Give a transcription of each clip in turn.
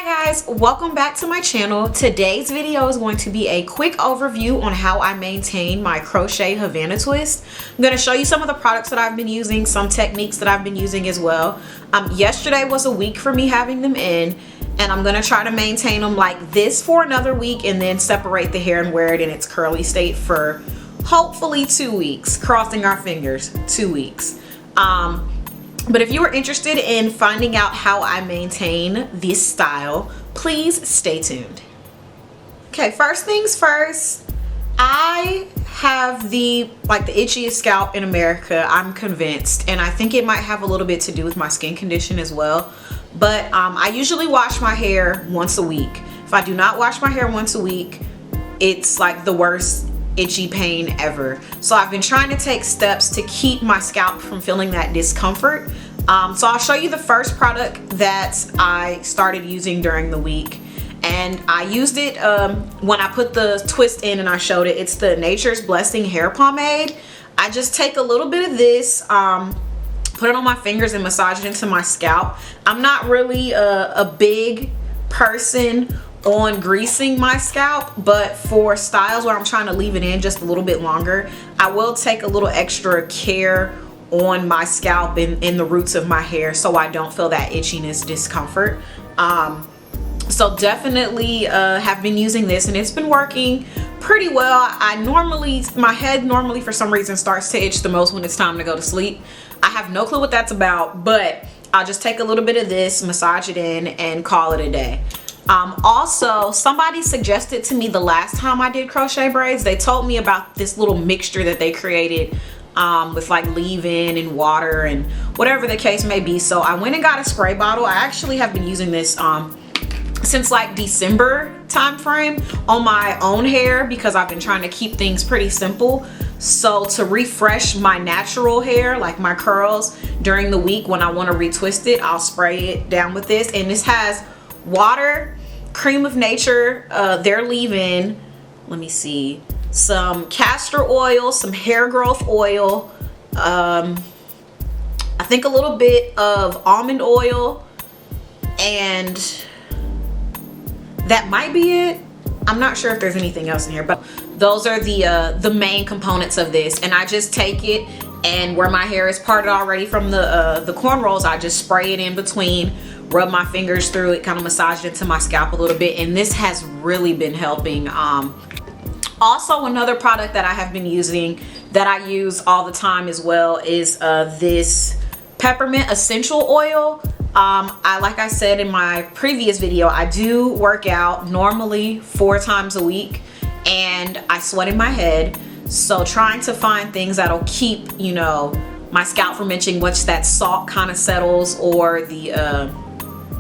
Hi guys, welcome back to my channel. Today's video is going to be a quick overview on how I maintain my Crochet Havana twist. I'm going to show you some of the products that I've been using, some techniques that I've been using as well. Yesterday was a week for me having them in, and I'm going to try to maintain them like this for another week and then separate the hair and wear it in its curly state for hopefully 2 weeks. Crossing our fingers, 2 weeks. But if you are interested in finding out how I maintain this style, please stay tuned. Okay, first things first, I have the itchiest scalp in America, I'm convinced, and I think it might have a little bit to do with my skin condition as well. But I usually wash my hair once a week. If I do not wash my hair once a week, it's like the worst itchy pain ever. So I've been trying to take steps to keep my scalp from feeling that discomfort. So I'll show you the first product that I started using during the week, and I used it when I put the twist in and I showed it. It's the Nature's Blessing hair pomade. I just take a little bit of this, put it on my fingers and massage it into my scalp. I'm not really a big person on greasing my scalp, but for styles where I'm trying to leave it in just a little bit longer, I will take a little extra care on my scalp and in the roots of my hair so I don't feel that itchiness discomfort. So definitely have been using this, and it's been working pretty well. My head normally for some reason starts to itch the most when it's time to go to sleep. I have no clue what that's about, but I'll just take a little bit of this, massage it in, and call it a day. Also, somebody suggested to me the last time I did crochet braids, they told me about this little mixture that they created with like leave-in and water and whatever the case may be. So I went and got a spray bottle. I actually have been using this since like December time frame on my own hair because I've been trying to keep things pretty simple. So to refresh my natural hair, like my curls, during the week when I want to retwist it, I'll spray it down with this. And this has water, cream of nature, their leave-in, let me see, some castor oil, some hair growth oil, I think a little bit of almond oil, and that might be it. I'm not sure if there's anything else in here, but those are the main components of this. And I just take it, and where my hair is parted already from the cornrows, I just spray it in between, rub my fingers through it, kind of massage it into my scalp a little bit, and this has really been helping. Also, another product that I have been using that I use all the time as well is this peppermint essential oil. Like I said in my previous video, I do work out normally 4 times a week, and I sweat in my head. So trying to find things that'll keep, you know, my scalp from itching once that salt kind of settles, or the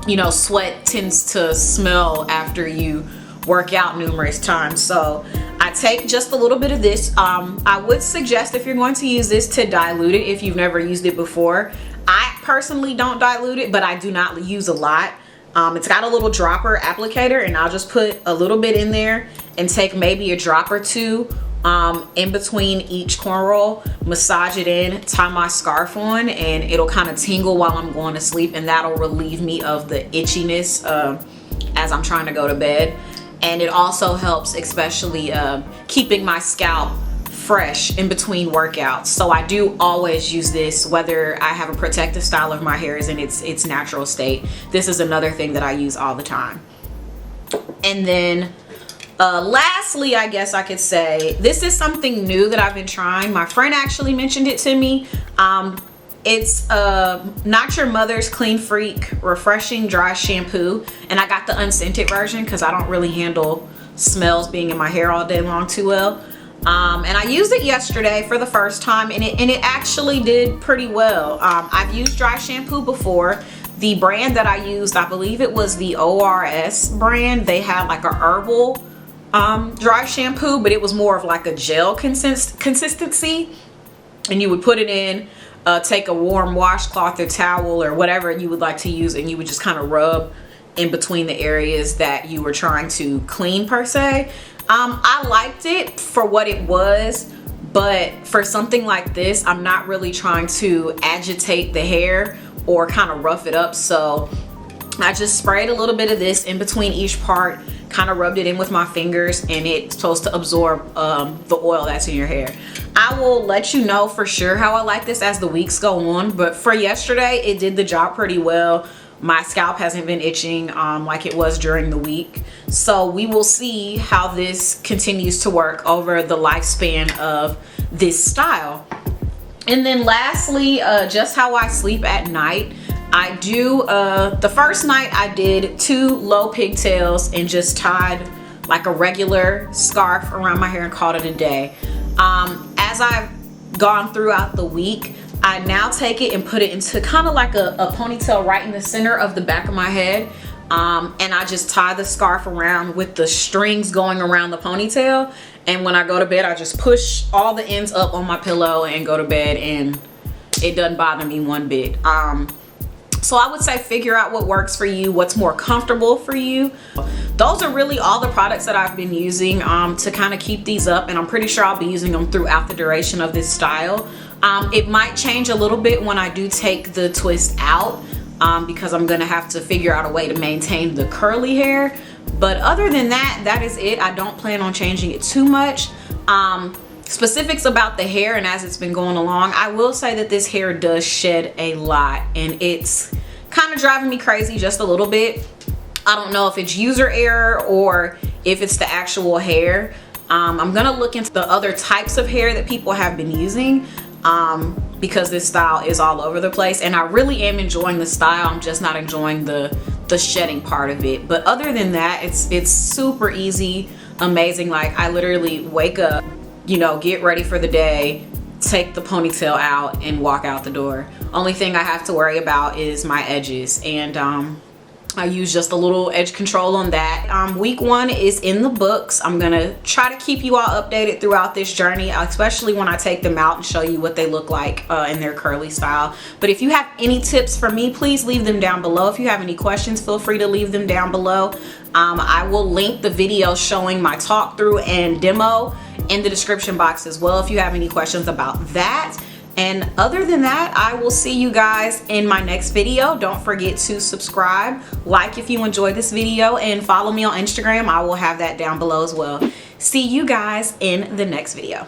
you know, sweat tends to smell after you work out numerous times. So I take just a little bit of this. I would suggest, if you're going to use this, to dilute it if you've never used it before. I personally don't dilute it, but I do not use a lot. It's got a little dropper applicator, and I'll just put a little bit in there and take maybe a drop or two in between each cornrow, massage it in, tie my scarf on, and it'll kind of tingle while I'm going to sleep, and that'll relieve me of the itchiness as I'm trying to go to bed. And it also helps, especially keeping my scalp fresh in between workouts. So I do always use this, whether I have a protective style or my hair is in its natural state. This is another thing that I use all the time. And then lastly, I guess I could say, this is something new that I've been trying. My friend actually mentioned it to me. It's Not Your Mother's Clean Freak Refreshing Dry Shampoo, and I got the unscented version because I don't really handle smells being in my hair all day long too well. And I used it yesterday for the first time, and it actually did pretty well. I've used Dry Shampoo before. The brand that I used, I believe it was the ORS brand. They had like a herbal dry shampoo, but it was more of like a gel consistency, and you would put it in, take a warm washcloth or towel or whatever you would like to use, and you would just kind of rub in between the areas that you were trying to clean per se. I liked it for what it was, but for something like this, I'm not really trying to agitate the hair or kind of rough it up. So I just sprayed a little bit of this in between each part, kind of rubbed it in with my fingers, and it's supposed to absorb the oil that's in your hair. I will let you know for sure how I like this as the weeks go on, but for yesterday it did the job pretty well. My scalp hasn't been itching like it was during the week, so we will see how this continues to work over the lifespan of this style. And then lastly, just how I sleep at night. I do, the first night I did 2 low pigtails and just tied like a regular scarf around my hair and called it a day. As I've gone throughout the week, I now take it and put it into kind of like a ponytail right in the center of the back of my head. And I just tie the scarf around with the strings going around the ponytail. And when I go to bed, I just push all the ends up on my pillow and go to bed, and it doesn't bother me one bit. So I would say figure out what works for you, what's more comfortable for you. Those are really all the products that I've been using to kind of keep these up, and I'm pretty sure I'll be using them throughout the duration of this style. It might change a little bit when I do take the twist out because I'm gonna have to figure out a way to maintain the curly hair. But other than that, that is it. I don't plan on changing it too much. Specifics about the hair and as it's been going along, I will say that this hair does shed a lot, and it's kind of driving me crazy just a little bit. I don't know if it's user error or if it's the actual hair. I'm gonna look into the other types of hair that people have been using because this style is all over the place, and I really am enjoying the style. I'm just not enjoying the shedding part of it. But other than that, it's super easy, amazing. Like, I literally wake up, you know, get ready for the day, take the ponytail out, and walk out the door. Only thing I have to worry about is my edges, and I use just a little edge control on that. Week 1 is in the books. I'm gonna try to keep you all updated throughout this journey, especially when I take them out and show you what they look like in their curly style. But if you have any tips for me, please leave them down below. If you have any questions, feel free to leave them down below. I will link the video showing my talk through and demo in the description box as well if you have any questions about that. And other than that, I will see you guys in my next video. Don't forget to subscribe, like if you enjoyed this video, and follow me on Instagram. I will have that down below as well. See you guys in the next video.